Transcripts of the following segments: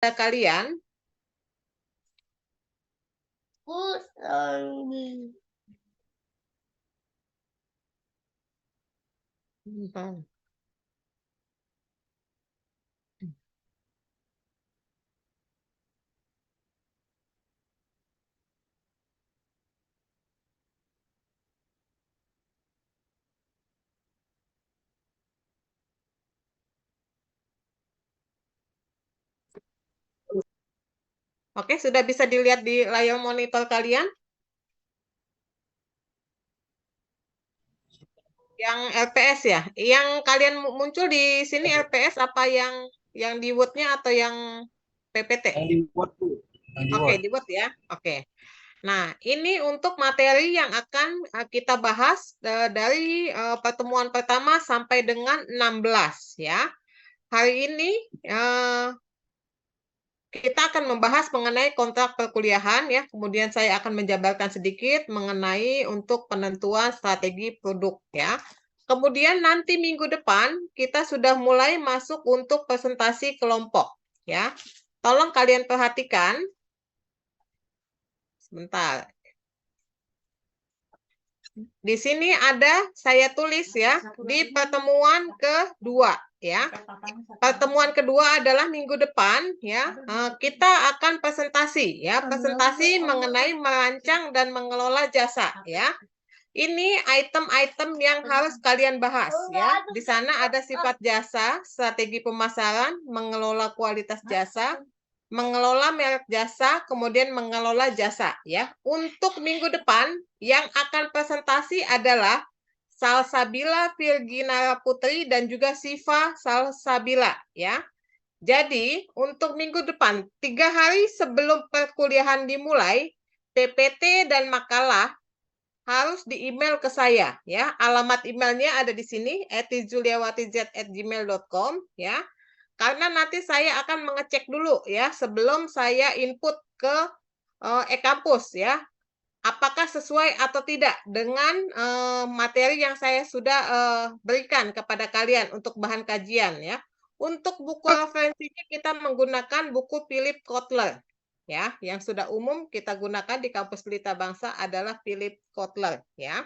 kalian. Oke, sudah bisa dilihat di layar monitor kalian? Yang LPS ya? Yang kalian muncul di sini LPS apa yang di Word-nya atau yang PPT? Yang di Word, Bu. Yang di Oke, Word. di Word ya. Oke. Nah, ini untuk materi yang akan kita bahas dari pertemuan pertama sampai dengan 16 ya. Hari ini kita akan membahas mengenai kontrak perkuliahan ya. Kemudian saya akan menjabarkan sedikit mengenai untuk penentuan strategi produk ya. Kemudian nanti minggu depan kita sudah mulai masuk untuk presentasi kelompok ya. Tolong kalian perhatikan. Sebentar. Di sini ada saya tulis ya di pertemuan kedua ya. Pertemuan kedua adalah minggu depan ya. Kita akan presentasi ya, presentasi mengenai merancang dan mengelola jasa ya. Ini item-item yang harus kalian bahas ya. Di sana ada sifat jasa, strategi pemasaran, mengelola kualitas jasa, mengelola merek jasa, kemudian mengelola jasa ya. Untuk minggu depan yang akan presentasi adalah Salsabila Virginara Putri dan juga Siva Salsabila ya. Jadi untuk minggu depan 3 hari sebelum perkuliahan dimulai, PPT dan makalah harus di email ke saya ya. Alamat emailnya ada di sini @juliawatiz@gmail.com ya. Karena nanti saya akan mengecek dulu ya sebelum saya input ke e-kampus ya. Apakah sesuai atau tidak dengan materi yang saya sudah berikan kepada kalian untuk bahan kajian ya. Untuk buku referensinya kita menggunakan buku Philip Kotler ya, yang sudah umum kita gunakan di kampus Pelita Bangsa adalah Philip Kotler ya.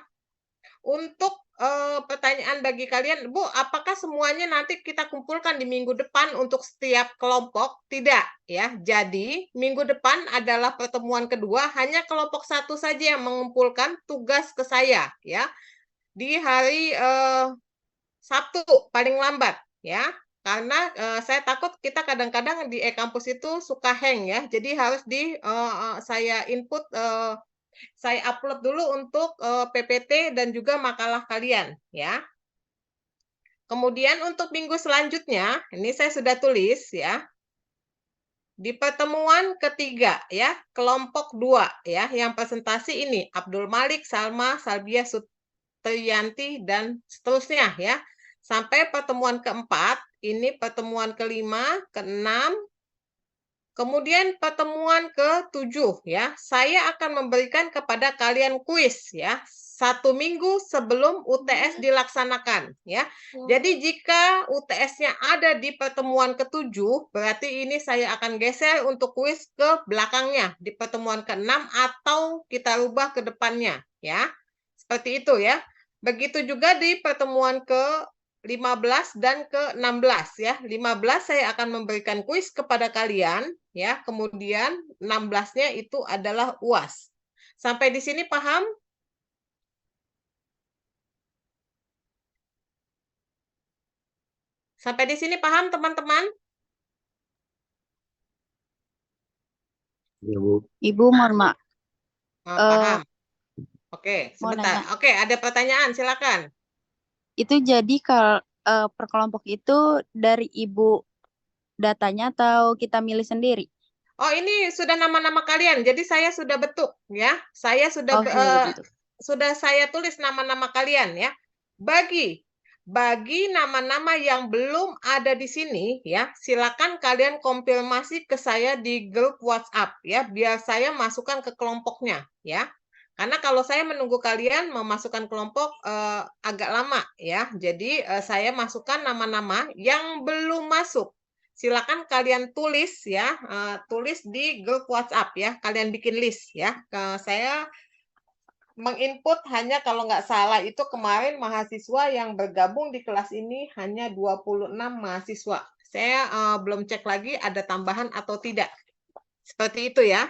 Untuk pertanyaan bagi kalian, Bu, apakah semuanya nanti kita kumpulkan di minggu depan untuk setiap kelompok? Tidak, ya. Jadi, minggu depan adalah pertemuan kedua, hanya kelompok satu saja yang mengumpulkan tugas ke saya, ya. Di hari Sabtu paling lambat, ya. Karena saya takut kita kadang-kadang di e-kampus itu suka hang, ya. Jadi harus saya input saya upload dulu untuk PPT dan juga makalah kalian ya. Kemudian untuk minggu selanjutnya, ini saya sudah tulis ya. Di pertemuan ketiga ya, kelompok 2 ya, yang presentasi ini Abdul Malik, Salma, Salbia, Sutriyanti dan seterusnya ya. Sampai pertemuan keempat, ini pertemuan kelima, keenam, kemudian pertemuan ke-7 ya, saya akan memberikan kepada kalian kuis ya, 1 minggu sebelum UTS dilaksanakan ya. Jadi jika UTS-nya ada di pertemuan ke-7, berarti ini saya akan geser untuk kuis ke belakangnya di pertemuan ke-6 atau kita rubah ke depannya ya. Seperti itu ya. Begitu juga di pertemuan ke-15 dan ke-16 ya. 15 saya akan memberikan kuis kepada kalian ya. Kemudian 16-nya itu adalah UAS. Sampai di sini paham? Sampai di sini paham teman-teman? Ya, Bu. Ibu, mohon maaf. Paham. Oke, Mau sebentar. nanya. Oke, ada pertanyaan, silakan. Itu jadi kalau per kelompok itu dari Ibu datanya atau kita milih sendiri? Oh, ini sudah nama-nama kalian. Jadi saya sudah bentuk ya. Saya sudah Oh, sudah dibentuk. sudah saya tulis nama-nama kalian ya. Bagi nama-nama yang belum ada di sini ya, silakan kalian konfirmasi ke saya di grup WhatsApp ya, biar saya masukkan ke kelompoknya ya. Karena kalau saya menunggu kalian memasukkan kelompok agak lama ya. Jadi saya masukkan nama-nama yang belum masuk. silakan kalian tulis ya, tulis di grup WhatsApp ya, kalian bikin list ya. Saya menginput hanya kalau nggak salah itu kemarin mahasiswa yang bergabung di kelas ini hanya 26 mahasiswa. Saya belum cek lagi ada tambahan atau tidak. Seperti itu ya.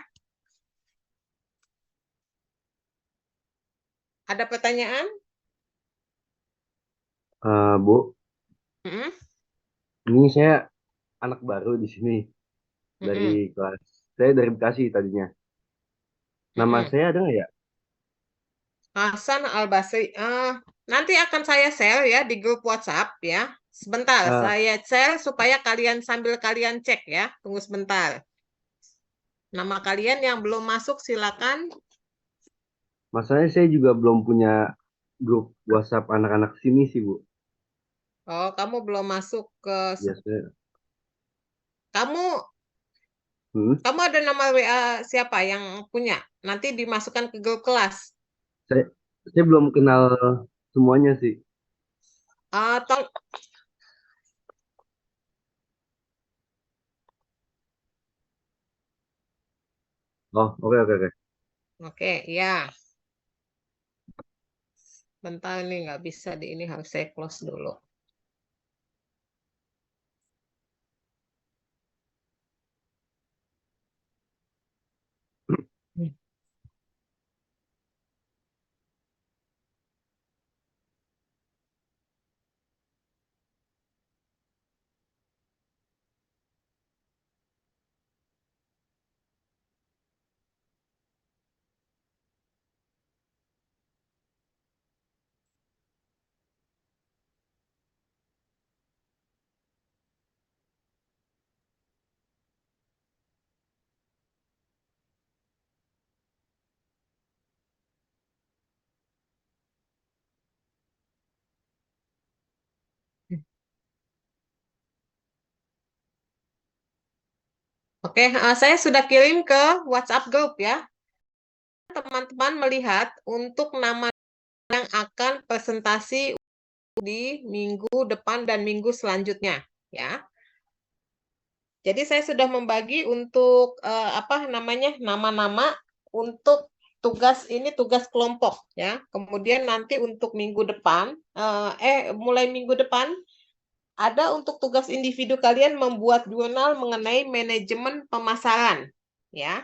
Ada pertanyaan? Bu, Mm-mm, ini saya anak baru di sini mm-mm, dari kelas. Saya dari Bekasi tadinya. Nama mm-mm. saya ada nggak ya? Hasan Al-Basri. Nanti akan saya share ya di grup WhatsApp ya. Sebentar, Eh, saya share supaya kalian sambil kalian cek ya. Tunggu sebentar. Nama kalian yang belum masuk silakan. Masalahnya saya juga belum punya grup WhatsApp anak-anak sini sih, Bu. Oh, kamu belum masuk ke Ya, saya. kamu Hmm, kamu ada nama WA siapa yang punya? Nanti dimasukkan ke grup kelas. saya, saya belum kenal semuanya sih. Tong Oh, oke, oke, oke. Oke, ya. Bentar nih nggak bisa di ini harus saya close dulu. Oke, saya sudah kirim ke WhatsApp grup ya. Teman-teman melihat untuk nama yang akan presentasi di minggu depan dan minggu selanjutnya ya. Jadi saya sudah membagi untuk apa namanya nama-nama untuk tugas kelompok ya. Kemudian nanti untuk minggu depan mulai minggu depan ada untuk tugas individu kalian membuat jurnal mengenai manajemen pemasaran ya.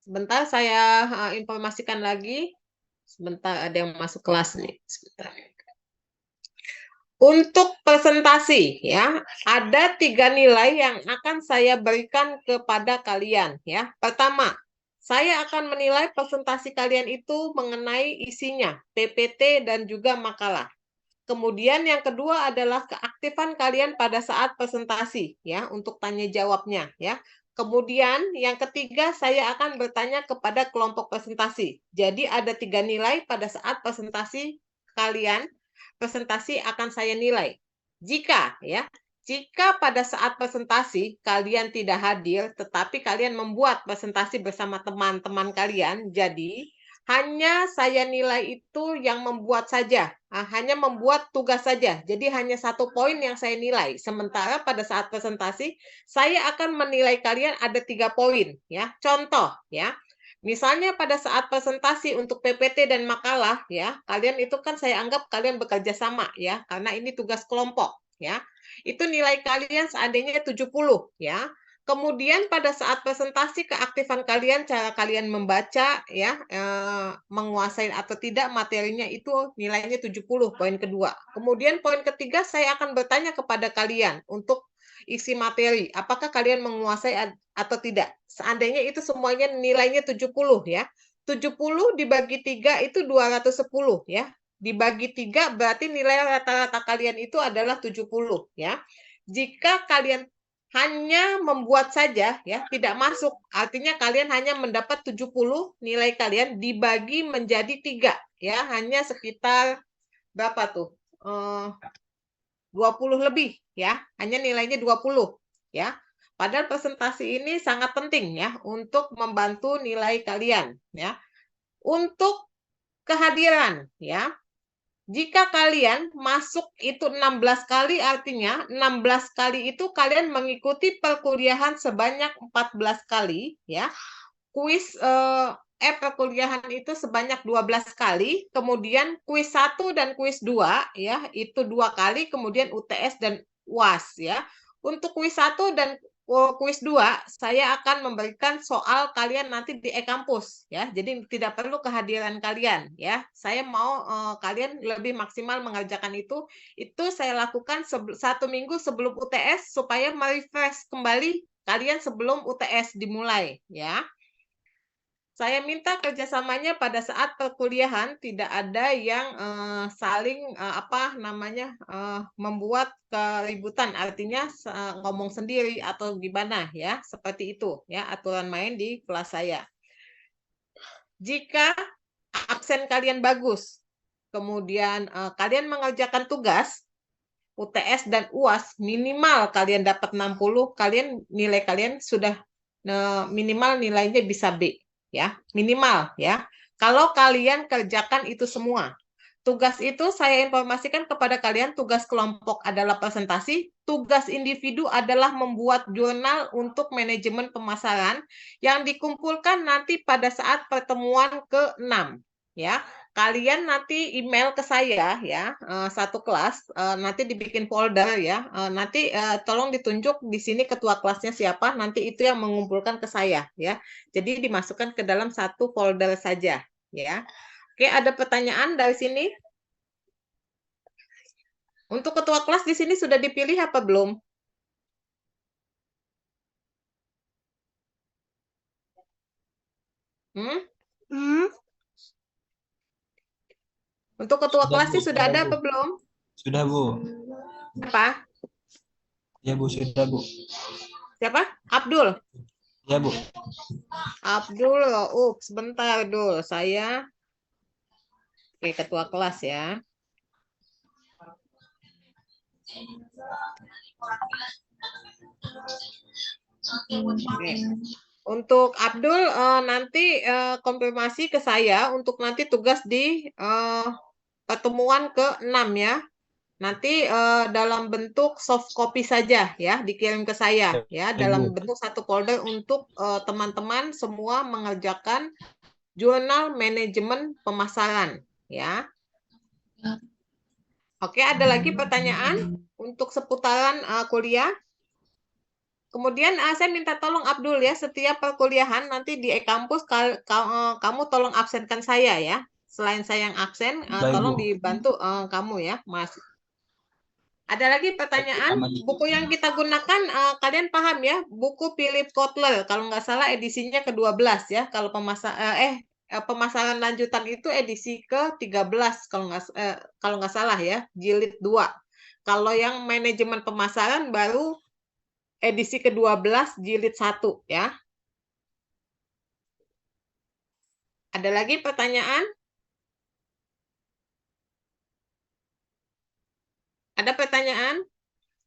Sebentar saya informasikan lagi. Sebentar ada yang masuk kelas nih. Sebentar. Untuk presentasi, ya, ada 3 nilai yang akan saya berikan kepada kalian. Ya, pertama, saya akan menilai presentasi kalian itu mengenai isinya, PPT dan juga makalah. Kemudian yang kedua adalah keaktifan kalian pada saat presentasi, ya, untuk tanya jawabnya, ya. Kemudian yang ketiga saya akan bertanya kepada kelompok presentasi. Jadi ada 3 nilai pada saat presentasi kalian. Presentasi akan saya nilai. Jika pada saat presentasi kalian tidak hadir, tetapi kalian membuat presentasi bersama teman-teman kalian, jadi hanya saya nilai itu yang membuat saja, hanya membuat tugas saja. Jadi hanya 1 poin yang saya nilai. Sementara pada saat presentasi saya akan menilai kalian ada 3 poin. Ya, contoh ya. Misalnya pada saat presentasi untuk PPT dan makalah ya, kalian itu kan saya anggap kalian bekerja sama ya, karena ini tugas kelompok ya. Itu nilai kalian seandainya 70 ya. Kemudian pada saat presentasi keaktifan kalian, cara kalian membaca ya, menguasai atau tidak materinya itu nilainya 70 poin kedua. Kemudian poin ketiga saya akan bertanya kepada kalian untuk isi materi, apakah kalian menguasai atau tidak. Seandainya itu semuanya nilainya 70 ya. 70 dibagi 3 itu 210 ya. Dibagi 3 berarti nilai rata-rata kalian itu adalah 70 ya. Jika kalian hanya membuat saja ya, tidak masuk, artinya kalian hanya mendapat 70 nilai kalian dibagi menjadi 3 ya, hanya sekitar berapa tuh? 20 lebih ya, hanya nilainya 20 ya. Padahal presentasi ini sangat penting ya untuk membantu nilai kalian ya. Untuk kehadiran ya. Jika kalian masuk itu 16 kali, artinya 16 kali itu kalian mengikuti perkuliahan sebanyak 14 kali, ya. Kuis perkuliahan itu sebanyak 12 kali, kemudian kuis 1 dan kuis 2, ya, itu 2 kali, kemudian UTS dan UAS, ya. Untuk kuis 1 dan kuis 2, saya akan memberikan soal kalian nanti di e-kampus, ya. Jadi tidak perlu kehadiran kalian, ya. Saya mau kalian lebih maksimal mengerjakan itu. Itu saya lakukan 1 minggu sebelum UTS supaya merefresh kembali kalian sebelum UTS dimulai, ya. Saya minta kerjasamanya pada saat perkuliahan tidak ada yang saling membuat keributan, artinya ngomong sendiri atau gimana, ya, seperti itu, ya, aturan main di kelas saya. Jika absen kalian bagus, kemudian kalian mengerjakan tugas UTS dan UAS, minimal kalian dapat 60, nilai kalian sudah minimal nilainya bisa B. Ya, minimal, ya. Kalau kalian kerjakan itu semua. Tugas itu saya informasikan kepada kalian, tugas kelompok adalah presentasi, tugas individu adalah membuat jurnal untuk manajemen pemasaran yang dikumpulkan nanti pada saat pertemuan ke-6, ya. Kalian nanti email ke saya, ya, satu kelas, nanti dibikin folder, ya, nanti tolong ditunjuk di sini ketua kelasnya siapa, nanti itu yang mengumpulkan ke saya, ya. Jadi dimasukkan ke dalam satu folder saja, ya. Oke, ada pertanyaan dari sini? Untuk ketua kelas di sini sudah dipilih apa belum? Untuk ketua kelas sih sudah ada apa belum? Sudah, Bu. Siapa? Ya, Bu, sudah, Bu. Siapa? Abdul. Ya, Bu. Abdul, sebentar, Dul. Saya ketua kelas, ya. Oke. Untuk Abdul nanti konfirmasi ke saya untuk nanti tugas di pertemuan ke-6, ya. Nanti dalam bentuk soft copy saja, ya, dikirim ke saya, ya, dalam bentuk satu folder untuk teman-teman semua mengerjakan jurnal manajemen pemasaran, ya. Oke, ada lagi pertanyaan untuk seputaran kuliah? Kemudian saya minta tolong Abdul, ya, setiap perkuliahan nanti di e-kampus kamu tolong absenkan saya, ya. Selain saya yang absen, tolong dibantu kamu, ya, Mas. Ada lagi pertanyaan? Buku yang kita gunakan kalian paham, ya? Buku Philip Kotler, kalau nggak salah edisinya ke-12, ya. Kalau pemasaran lanjutan itu edisi ke-13 kalau nggak salah, ya, jilid 2. Kalau yang manajemen pemasaran baru edisi ke-12 jilid 1, ya. Ada lagi pertanyaan? Ada pertanyaan?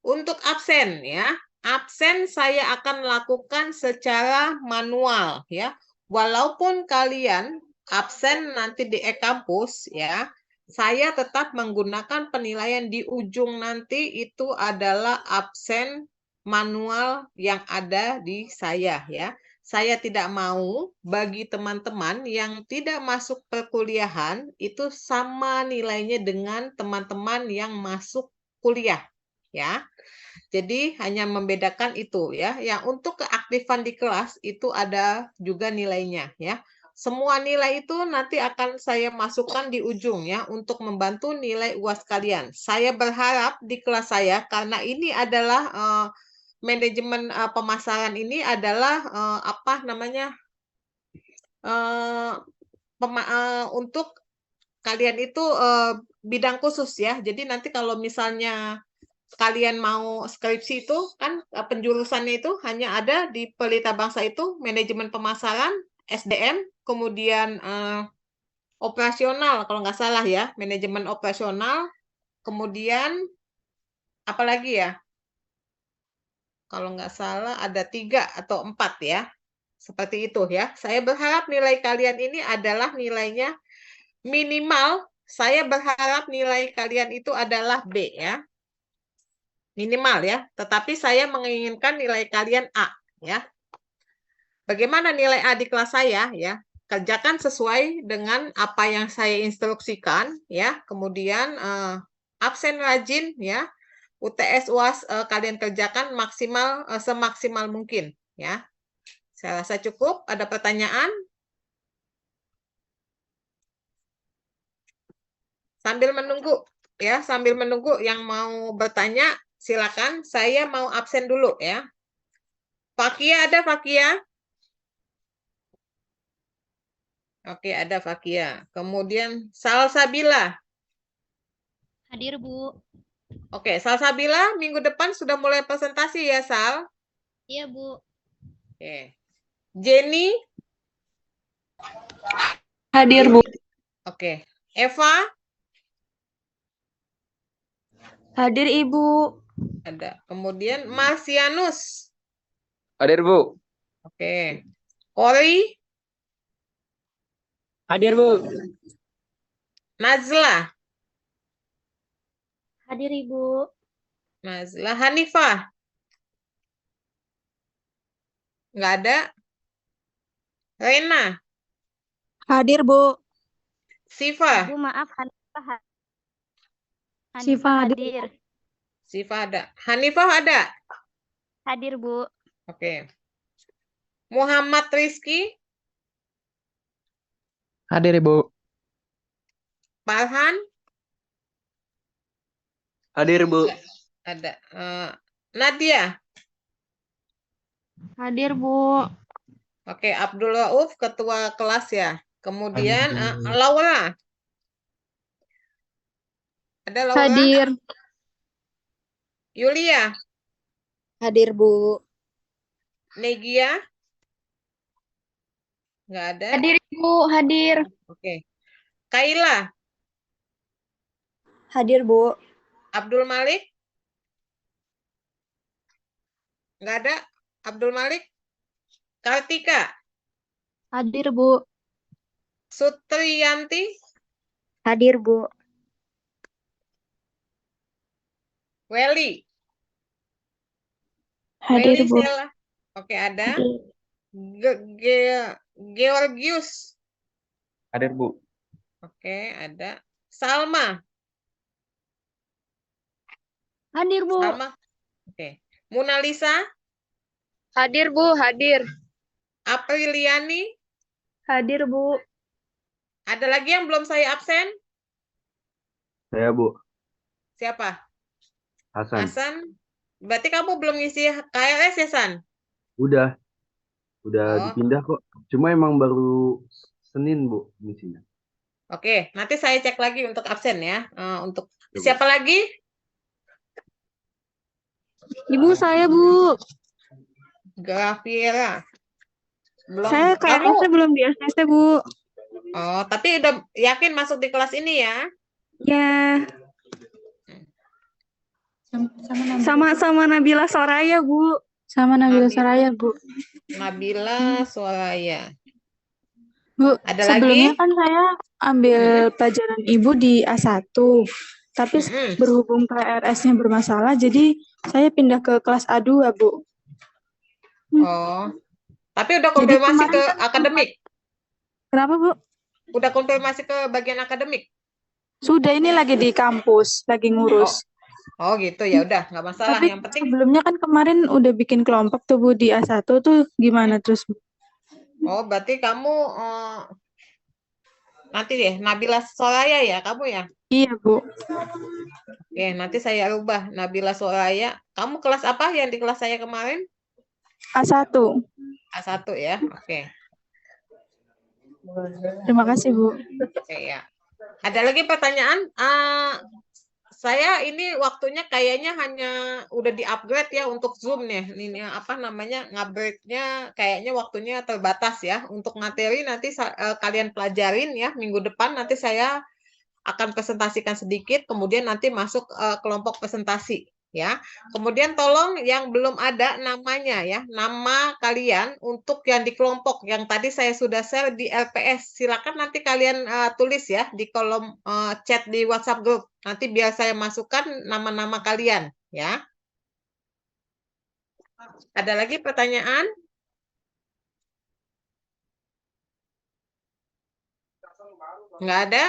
Untuk absen, ya. Absen saya akan lakukan secara manual, ya. Walaupun kalian absen nanti di e-kampus, ya, saya tetap menggunakan penilaian di ujung nanti itu adalah absen manual yang ada di saya, ya. Saya tidak mau bagi teman-teman yang tidak masuk perkuliahan itu sama nilainya dengan teman-teman yang masuk kuliah, ya. Jadi hanya membedakan itu, ya. Yang untuk keaktifan di kelas itu ada juga nilainya, ya. Semua nilai itu nanti akan saya masukkan di ujung, ya, untuk membantu nilai UAS kalian. Saya berharap di kelas saya, karena ini adalah manajemen pemasaran ini adalah untuk kalian itu bidang khusus, ya. Jadi nanti kalau misalnya kalian mau skripsi itu kan penjurusannya itu hanya ada di Pelita Bangsa itu manajemen pemasaran, SDM, kemudian operasional kalau nggak salah, ya, manajemen operasional, kemudian apa lagi, ya? Kalau nggak salah ada 3 atau 4, ya. Seperti itu, ya. Saya berharap nilai kalian ini adalah nilainya minimal saya berharap nilai kalian itu adalah B ya. Minimal ya, tetapi saya menginginkan nilai kalian A ya. Bagaimana nilai A di kelas saya ya? Kerjakan sesuai dengan apa yang saya instruksikan ya. Kemudian absen rajin ya. UTS UAS kalian kerjakan maksimal semaksimal mungkin ya. Saya rasa cukup. Ada pertanyaan? Sambil menunggu ya, sambil menunggu yang mau bertanya silakan. Saya mau absen dulu ya. Fakia ada Fakia? Oke, ada Fakia. Kemudian Salsabila. Hadir, Bu. Oke, Salsabila minggu depan sudah mulai presentasi ya, Sal? Iya, Bu. Oke. Jenny? Hadir, Bu. Oke. Eva? Hadir, Ibu. Ada. Kemudian Marsianus? Hadir, Bu. Oke. Kori? Hadir, Bu. Nazla? Hadir, Ibu. Nazla. Hanifah? Nggak ada. Rena? Hadir, Bu. Siva? Bu, maaf, Hanifah. Siva hadir. Siva ada. Hanifah ada? Hadir, Bu. Oke. Muhammad Rizky? Hadir, Ibu. Farhan? Hadir, Bu. Ada. Nadia? Hadir, Bu. Oke, Abdul Rauf, ketua kelas ya. Kemudian Hadir. Laura. Ada Laura? Hadir. Yulia? Hadir, Bu. Negia? Nggak ada? Hadir, Ibu. Hadir. Oke. Kaila? Hadir, Bu. Abdul Malik? Nggak ada? Abdul Malik? Kartika? Hadir, Bu. Sutriyanti? Hadir, Bu. Welly? Hadir, Welly Bu. Sela? Oke, ada. Georgius? Hadir, Bu. Oke, ada. Salma? Hadir, Bu. Salma? Oke. Mona Lisa? Hadir, Bu. Hadir. Apriliani? Hadir, Bu. Ada lagi yang belum saya absen? Saya, Bu. Siapa? Hasan. Hasan? Berarti kamu belum ngisi KLS ya, San? Udah Oh. dipindah kok. Cuma emang baru Senin, Bu, misinya. Oke, nanti saya cek lagi untuk absen ya. Untuk Ya, Bu. siapa lagi? Ibu, saya, Bu. Grafira. Belum. Saya Kamu, KRS-nya belum di ACC, Bu. tapi udah yakin masuk di kelas ini ya? Ya. Sama Nabila Soraya, Bu. Sama Nabila Soraya, Bu. Nabila Soraya. Bu, Ada sebelumnya lagi? kan saya ambil pelajaran Ibu di A1. Tapi Mm-mm. berhubung KRS-nya bermasalah, jadi saya pindah ke kelas A2, Bu. Oh, tapi udah konfirmasi kemarin ke kan akademik? Kenapa, Bu? Udah konfirmasi ke bagian akademik? Sudah, ini lagi di kampus, lagi ngurus. Oh gitu, ya udah, nggak masalah. Tapi Yang penting, sebelumnya kan kemarin udah bikin kelompok tuh, Bu, di A1 tuh gimana terus, Bu? berarti kamu nanti deh, Nabila Soraya ya, kamu ya? Iya, Bu. Oke, nanti saya rubah Nabila Soraya. Kamu kelas apa yang di kelas saya kemarin? A1. A1 ya, oke. Terima kasih, Bu. Oke ya. Ada lagi pertanyaan? Saya ini waktunya kayaknya hanya udah di-upgrade ya untuk Zoom nih. Ini apa namanya? Ngupgrade-nya kayaknya waktunya terbatas ya. Untuk materi nanti kalian pelajarin ya. Minggu depan nanti saya akan presentasikan sedikit, kemudian nanti masuk kelompok presentasi ya. Kemudian tolong yang belum ada namanya ya, nama kalian untuk yang di kelompok yang tadi saya sudah share di LPS. Silakan nanti kalian tulis ya di kolom chat di WhatsApp group. Nanti biar saya masukkan nama-nama kalian ya. Ada lagi pertanyaan? Nggak ada?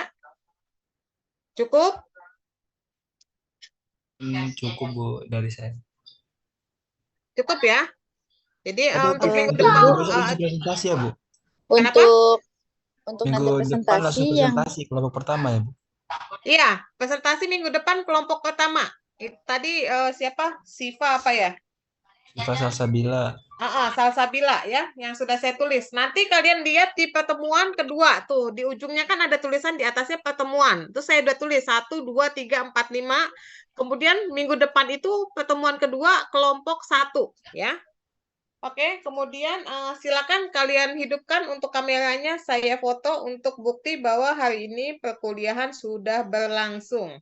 Cukup? Cukup Bu dari saya. Cukup ya? Jadi Ada untuk minggu Bu, depan besok langsung presentasi ya Bu. kenapa? Untuk Minggu nanti depan presentasi langsung yang presentasi kelompok pertama ya Bu. Iya, presentasi minggu depan kelompok pertama. Tadi siapa? Siva apa ya? Siva Salsabila. Salsabila ya, yang sudah saya tulis. Nanti kalian lihat di pertemuan kedua tuh, di ujungnya kan ada tulisan di atasnya pertemuan. Terus saya udah tulis 1, 2, 3, 4, 5. Kemudian minggu depan itu pertemuan kedua kelompok 1 ya. Oke, kemudian silakan kalian hidupkan untuk kameranya, saya foto untuk bukti bahwa hari ini perkuliahan sudah berlangsung.